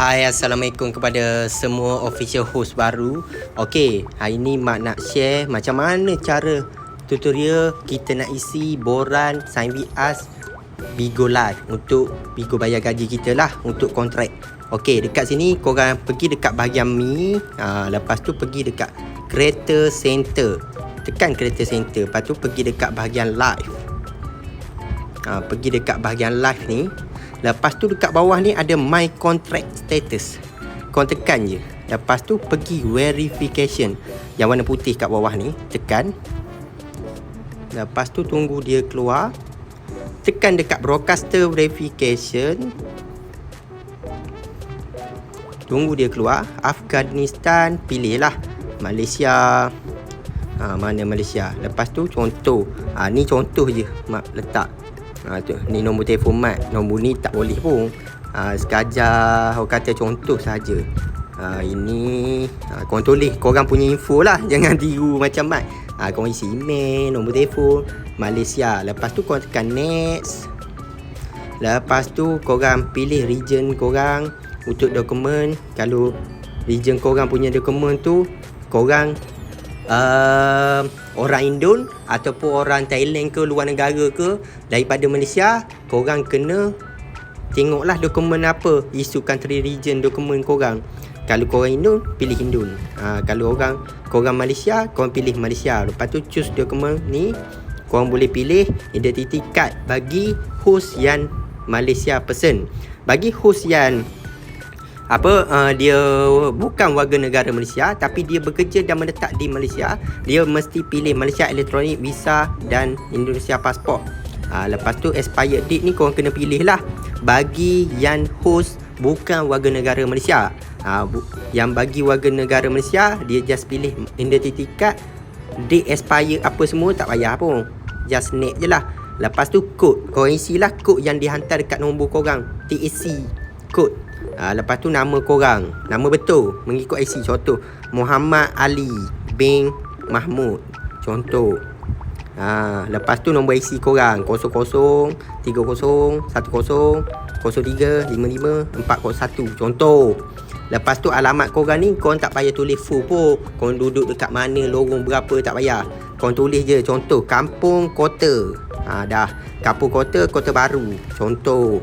Hai, Assalamualaikum kepada semua official host baru. Okey, hari ni Mak nak share macam mana cara tutorial kita nak isi boran Sign With Us Bigo Live untuk Bigo bayar gaji kita lah, untuk kontrak. Okey, dekat sini korang pergi dekat bahagian Mi, lepas tu pergi dekat Creator Center. Tekan Creator Center, lepas tu pergi dekat bahagian Live. Pergi dekat bahagian Live ni. Lepas tu dekat bawah ni ada My Contract Status. Kau tekan je. Lepas tu pergi Verification, yang warna putih kat bawah ni. Tekan. Lepas tu tunggu dia keluar. Tekan dekat Broadcaster Verification. Tunggu dia keluar. Afghanistan, pilih lah Malaysia. Mana Malaysia. Lepas tu contoh. Ni contoh je Mak letak. Tu, ni nombor telefon Mat. Nombor ni tak boleh pun. Sekadar orang kata contoh saja. Ini korang tulis korang punya info lah. Jangan tiru macam Mat. Korang isi email, nombor telefon Malaysia. Lepas tu korang tekan next. Lepas tu korang pilih region korang untuk dokumen. Kalau region korang punya dokumen tu korang orang Indon ataupun orang Thailand ke, luar negara ke, daripada Malaysia, korang kena tengoklah dokumen apa isu country region dokumen korang. Kalau korang Indon, pilih Indon. Kalau korang Malaysia, korang pilih Malaysia. Lepas tu choose dokumen ni. Korang boleh pilih identity card bagi host yang Malaysia person. Bagi host yang dia bukan warga negara Malaysia tapi dia bekerja dan menetap di Malaysia, dia mesti pilih Malaysia Electronic Visa dan Indonesia Passport. Lepas tu expired date ni korang kena pilih lah. Bagi yang host bukan warga negara Malaysia, yang bagi warga negara Malaysia, dia just pilih identity card, date expire apa semua tak payah pun, just next je lah. Lepas tu kod, korang isilah kod yang dihantar dekat nombor korang, TAC kod. Lepas tu nama korang, nama betul mengikut IC. Contoh Muhammad Ali bin Mahmud, contoh. Lepas tu nombor IC korang 00 30 10 03 55 401, contoh. Lepas tu alamat korang ni korang tak payah tulis full pun. Korang duduk dekat mana, lorong berapa, tak payah. Korang tulis je, contoh Kampung Kota. Dah Kampung Kota, Kota Baru, contoh.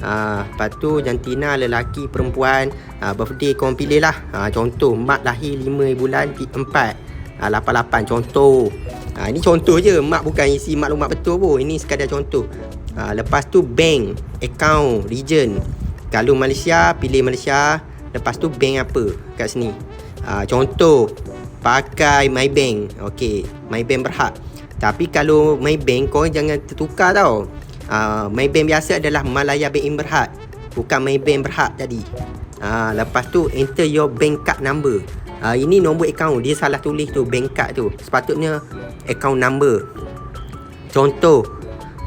Lepas tu jantina, lelaki, perempuan, birthday korang pilih lah. Contoh Mak lahir 5 bulan 4 88, contoh. Ini contoh je, Mak bukan isi maklumat betul pun. Ini sekadar contoh. Lepas tu bank, account, region. Kalau Malaysia, pilih Malaysia. Lepas tu bank apa kat sini. Contoh pakai Maybank. Okey, Maybank Berhad. Tapi kalau Maybank korang jangan tertukar tau. Maybank biasa adalah Malaya Bank Berhad, bukan Maybank Berhad tadi. Lepas tu enter your bank card number. Ini nombor account, dia salah tulis tu, bank card tu. Sepatutnya account number. Contoh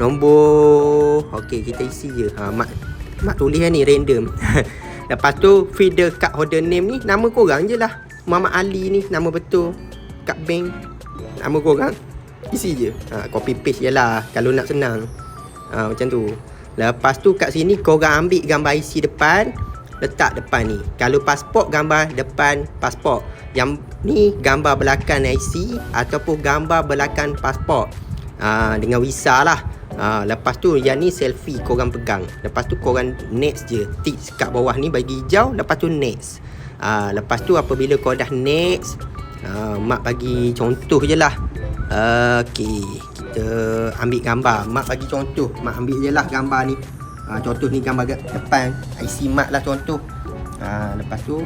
nombor, okey kita isi je. Mak tulis ni random. Lepas tu feed the card holder name ni, nama korang je lah. Muhammad Ali ni nama betul. Kad bank, nama korang. Isi je. Copy paste je lah kalau nak senang. Macam tu. Lepas tu kat sini korang ambil gambar IC depan, letak depan ni. Kalau pasport, gambar depan pasport. Yang ni gambar belakang IC ataupun gambar belakang pasport, dengan visa lah. Lepas tu yang ni selfie korang pegang. Lepas tu korang next je. Tick kat bawah ni bagi hijau. Lepas tu next. Lepas tu apabila korang dah next, Mak bagi contoh je lah. Okey, kita ambil gambar. Mak bagi contoh. Mak ambil je lah gambar ni. Contoh ni gambar depan IC Mak lah contoh. Lepas tu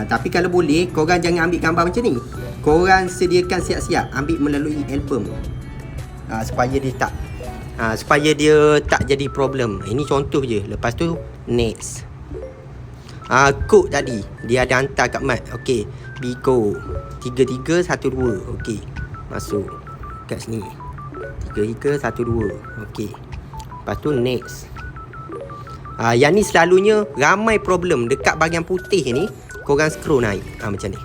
tapi kalau boleh korang jangan ambil gambar macam ni. Korang sediakan siap-siap ambil melalui album, supaya dia tak jadi problem. Ini contoh je. Lepas tu next. Kod tadi dia ada hantar kat Mat. Okey, Bigo 3312. Okey, masuk kat sini 3312. Okey, lepas tu next. Yang ni selalunya ramai problem dekat bahagian putih ni. Korang scroll naik macam ni.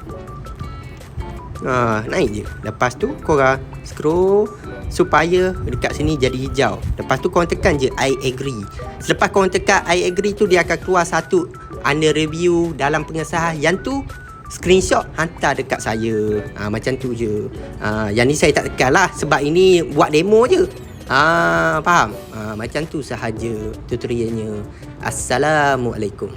Naik je. Lepas tu korang scroll supaya dekat sini jadi hijau. Lepas tu korang tekan je I agree. Selepas korang tekan I agree tu, dia akan keluar satu under review dalam pengesahan. Yang tu screenshot hantar dekat saya. Macam tu je. Yang ni saya tak tekan lah sebab ini buat demo je. Faham? Macam tu sahaja tutorialnya. Assalamualaikum.